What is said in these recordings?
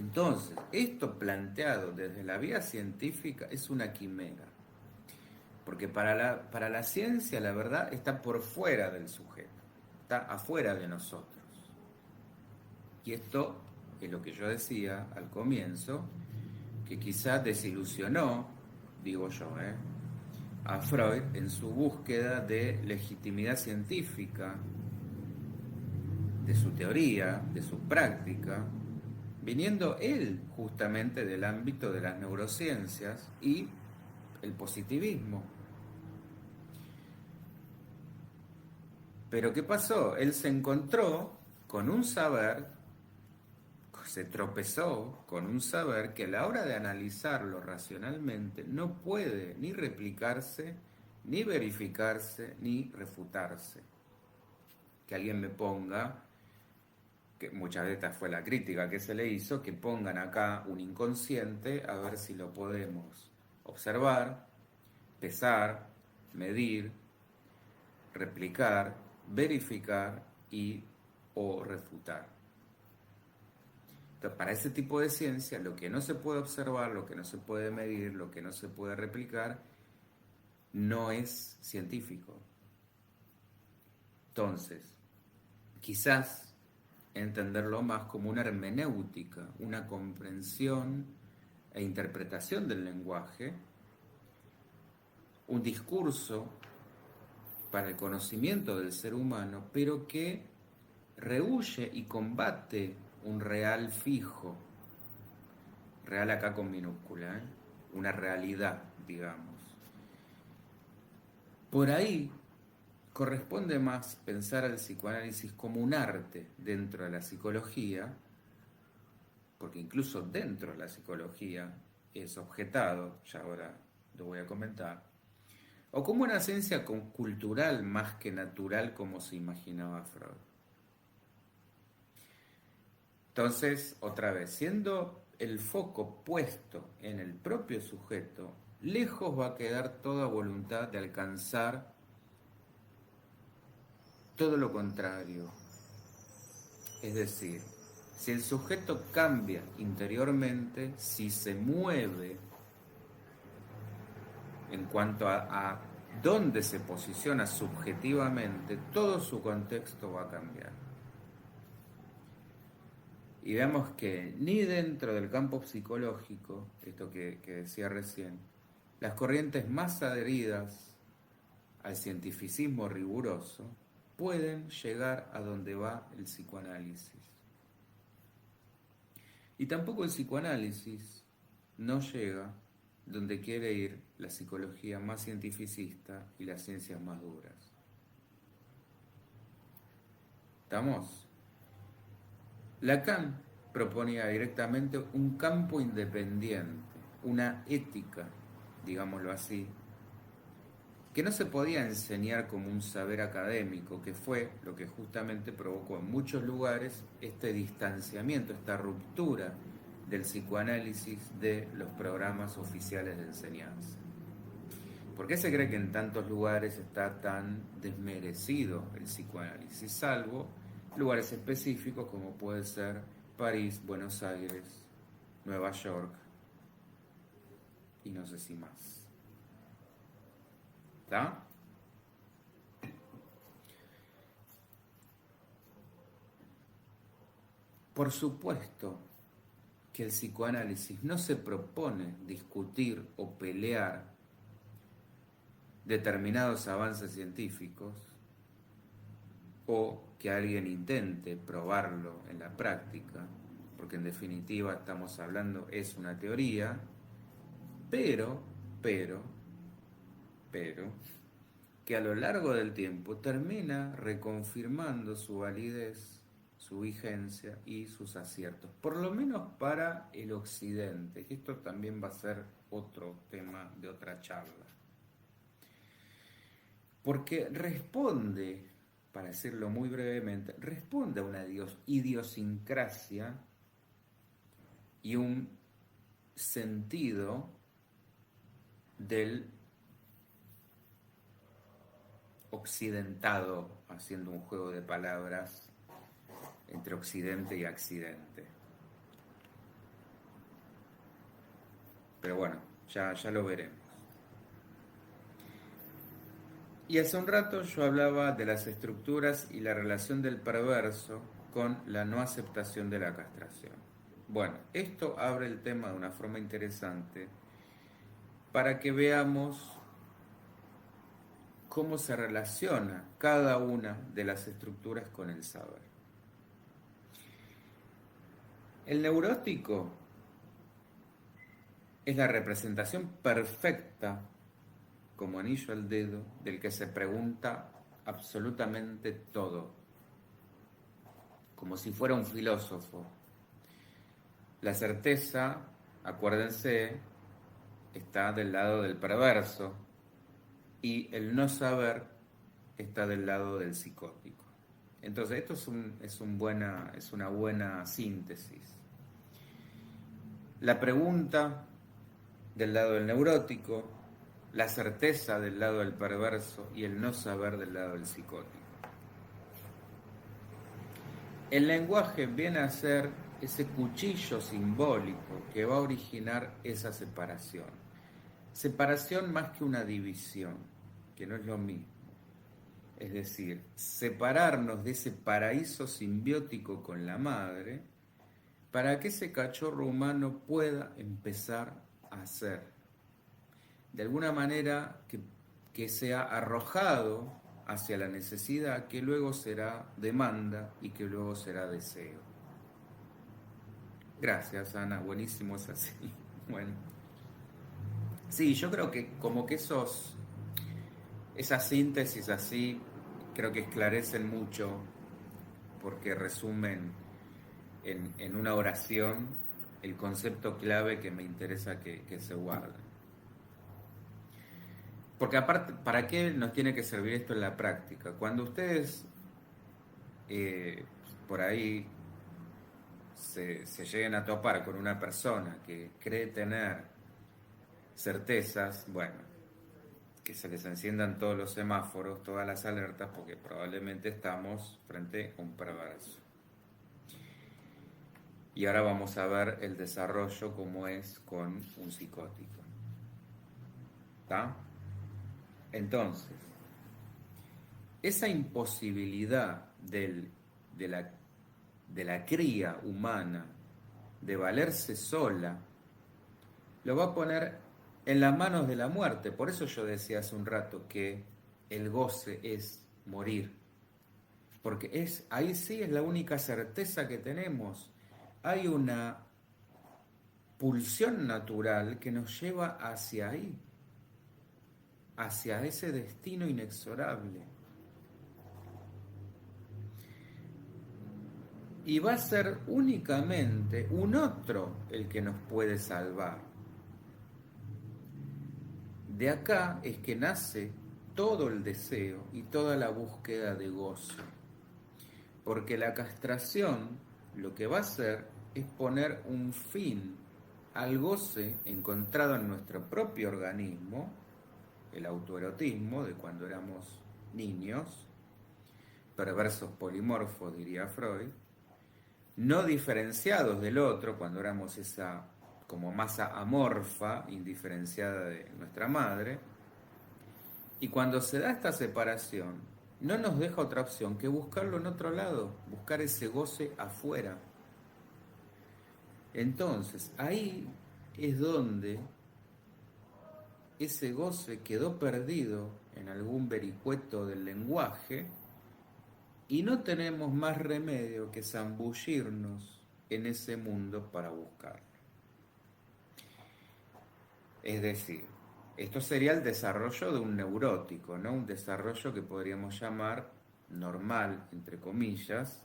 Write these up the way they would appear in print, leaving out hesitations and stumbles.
Entonces, esto planteado desde la vía científica es una quimera, porque para la ciencia la verdad está por fuera del sujeto, está afuera de nosotros. Y esto es lo que yo decía al comienzo, que quizás desilusionó, digo yo, a Freud en su búsqueda de legitimidad científica, de su teoría, de su práctica, viniendo él justamente del ámbito de las neurociencias y el positivismo. Pero ¿qué pasó? Él se encontró con un saber, se tropezó con un saber que a la hora de analizarlo racionalmente no puede ni replicarse, ni verificarse, ni refutarse. Que alguien me ponga, que muchas de estas fue la crítica que se le hizo, que pongan acá un inconsciente a ver si lo podemos observar, pesar, medir, replicar, verificar y o refutar. Entonces, para ese tipo de ciencia, lo que no se puede observar, lo que no se puede medir, lo que no se puede replicar, no es científico. Entonces, quizás entenderlo más como una hermenéutica, una comprensión e interpretación del lenguaje, un discurso para el conocimiento del ser humano, pero que rehúye y combate un real fijo, real acá con minúscula, una realidad, digamos. Por ahí corresponde más pensar al psicoanálisis como un arte dentro de la psicología, porque incluso dentro de la psicología es objetado, ya ahora lo voy a comentar, o como una ciencia cultural más que natural como se imaginaba Freud. Entonces, otra vez, siendo el foco puesto en el propio sujeto, lejos va a quedar toda voluntad de alcanzar todo lo contrario. Es decir, si el sujeto cambia interiormente, si se mueve en cuanto a dónde se posiciona subjetivamente, todo su contexto va a cambiar. Y vemos que ni dentro del campo psicológico, esto que decía recién, las corrientes más adheridas al cientificismo riguroso pueden llegar a donde va el psicoanálisis. Y tampoco el psicoanálisis no llega donde quiere ir la psicología más cientificista y las ciencias más duras. ¿Estamos? Lacan proponía directamente un campo independiente, una ética, digámoslo así, que no se podía enseñar como un saber académico, que fue lo que justamente provocó en muchos lugares este distanciamiento, esta ruptura del psicoanálisis de los programas oficiales de enseñanza. ¿Por qué se cree que en tantos lugares está tan desmerecido el psicoanálisis? Salvo lugares específicos como puede ser París, Buenos Aires, Nueva York y no sé si más. ¿Está? Por supuesto que el psicoanálisis no se propone discutir o pelear determinados avances científicos o que alguien intente probarlo en la práctica, porque en definitiva estamos hablando, es una teoría, pero, que a lo largo del tiempo termina reconfirmando su validez, su vigencia y sus aciertos, por lo menos para el occidente, que esto también va a ser otro tema de otra charla. Porque responde, para decirlo muy brevemente, responde a una idiosincrasia y un sentido del occidentado, haciendo un juego de palabras entre occidente y accidente. Pero bueno, ya lo veremos. Y hace un rato yo hablaba de las estructuras y la relación del perverso con la no aceptación de la castración. Bueno, esto abre el tema de una forma interesante para que veamos cómo se relaciona cada una de las estructuras con el saber. El neurótico es la representación perfecta, como anillo al dedo, del que se pregunta absolutamente todo, como si fuera un filósofo. La certeza, acuérdense, está del lado del perverso y el no saber está del lado del psicótico. Entonces, esto es una buena síntesis. La pregunta del lado del neurótico, la certeza del lado del perverso y el no saber del lado del psicótico. El lenguaje viene a ser ese cuchillo simbólico que va a originar esa separación. Separación más que una división, que no es lo mismo. Es decir, separarnos de ese paraíso simbiótico con la madre para que ese cachorro humano pueda empezar a ser, de alguna manera, que sea arrojado hacia la necesidad, que luego será demanda y que luego será deseo. Gracias, Ana, buenísimo, es así. Bueno, sí, yo creo que como que esas síntesis así, creo que esclarecen mucho, porque resumen en una oración el concepto clave que me interesa que se guarde. Porque aparte, ¿para qué nos tiene que servir esto en la práctica? Cuando ustedes por ahí se lleguen a topar con una persona que cree tener certezas, bueno, que se les enciendan todos los semáforos, todas las alertas, porque probablemente estamos frente a un perverso. Y ahora vamos a ver el desarrollo como es con un psicótico. ¿Está? Entonces, esa imposibilidad de la cría humana de valerse sola, lo va a poner en las manos de la muerte. Por eso yo decía hace un rato que el goce es morir. Porque ahí sí es la única certeza que tenemos. Hay una pulsión natural que nos lleva hacia ahí, hacia ese destino inexorable. Y va a ser únicamente un otro el que nos puede salvar. De acá es que nace todo el deseo y toda la búsqueda de gozo. Porque la castración lo que va a hacer es poner un fin al goce encontrado en nuestro propio organismo, el autoerotismo de cuando éramos niños, perversos polimorfos, diría Freud, no diferenciados del otro cuando éramos esa como masa amorfa, indiferenciada de nuestra madre, y cuando se da esta separación, no nos deja otra opción que buscarlo en otro lado, buscar ese goce afuera. Entonces, ahí es donde ese goce quedó perdido en algún vericueto del lenguaje y no tenemos más remedio que zambullirnos en ese mundo para buscarlo. Es decir, esto sería el desarrollo de un neurótico, ¿no? Un desarrollo que podríamos llamar normal, entre comillas,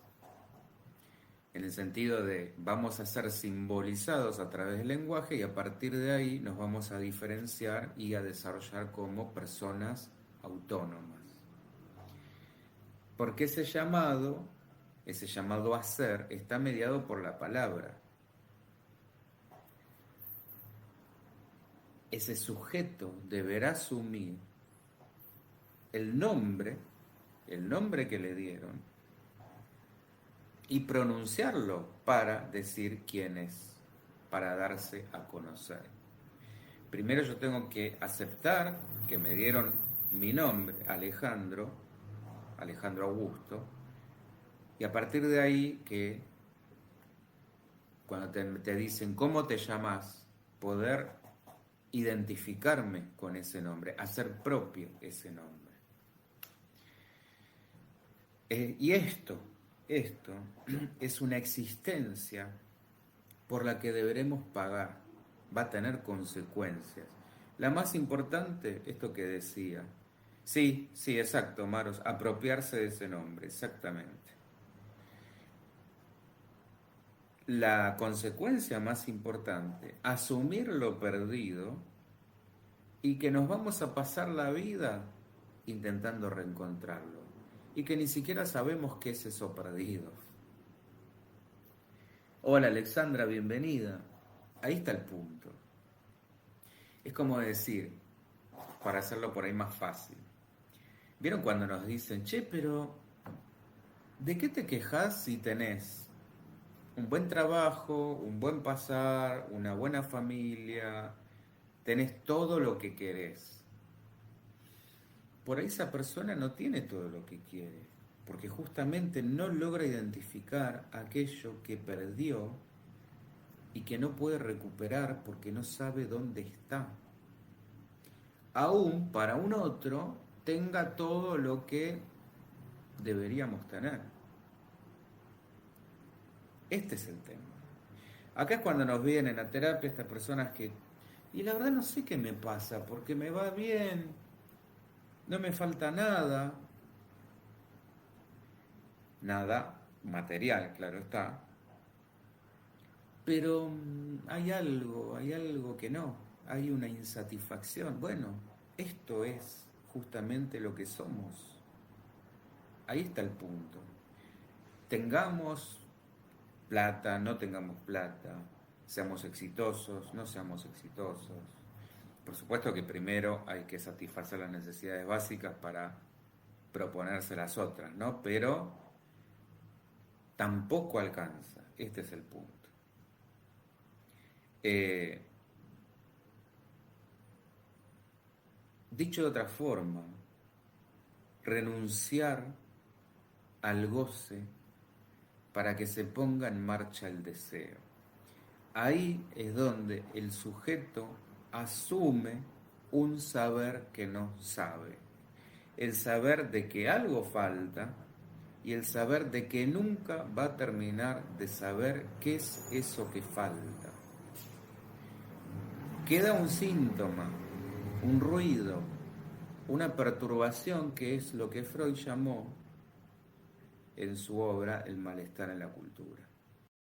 en el sentido de vamos a ser simbolizados a través del lenguaje y a partir de ahí nos vamos a diferenciar y a desarrollar como personas autónomas. Porque ese llamado a ser, está mediado por la palabra. Ese sujeto deberá asumir el nombre que le dieron, y pronunciarlo para decir quién es, para darse a conocer. Primero yo tengo que aceptar que me dieron mi nombre, Alejandro, Alejandro Augusto, y a partir de ahí que cuando te dicen cómo te llamas, poder identificarme con ese nombre, hacer propio ese nombre. Y esto es una existencia por la que deberemos pagar, va a tener consecuencias. La más importante, esto que decía, sí, exacto, Maros, apropiarse de ese nombre, exactamente. La consecuencia más importante, asumir lo perdido y que nos vamos a pasar la vida intentando reencontrarlo y que ni siquiera sabemos qué es eso perdido. Hola Alexandra, bienvenida. Ahí está el punto. Es como decir, para hacerlo por ahí más fácil. ¿Vieron cuando nos dicen, che, pero ¿de qué te quejas si tenés un buen trabajo, un buen pasar, una buena familia, tenés todo lo que querés? Por ahí esa persona no tiene todo lo que quiere, porque justamente no logra identificar aquello que perdió y que no puede recuperar porque no sabe dónde está. Aún para un otro tenga todo lo que deberíamos tener. Este es el tema. Acá es cuando nos vienen a terapia estas personas que, y la verdad no sé qué me pasa, porque me va bien, no me falta nada, nada material, claro está, pero hay algo que no, hay una insatisfacción. Bueno, esto es justamente lo que somos. Ahí está el punto. Tengamos plata, no tengamos plata, seamos exitosos, no seamos exitosos. Por supuesto que primero hay que satisfacer las necesidades básicas para proponerse las otras, ¿no? Pero tampoco alcanza. Este es el punto. Dicho de otra forma, renunciar al goce para que se ponga en marcha el deseo. Ahí es donde el sujeto asume un saber que no sabe. El saber de que algo falta y el saber de que nunca va a terminar de saber qué es eso que falta. Queda un síntoma, un ruido, una perturbación que es lo que Freud llamó en su obra El malestar en la cultura.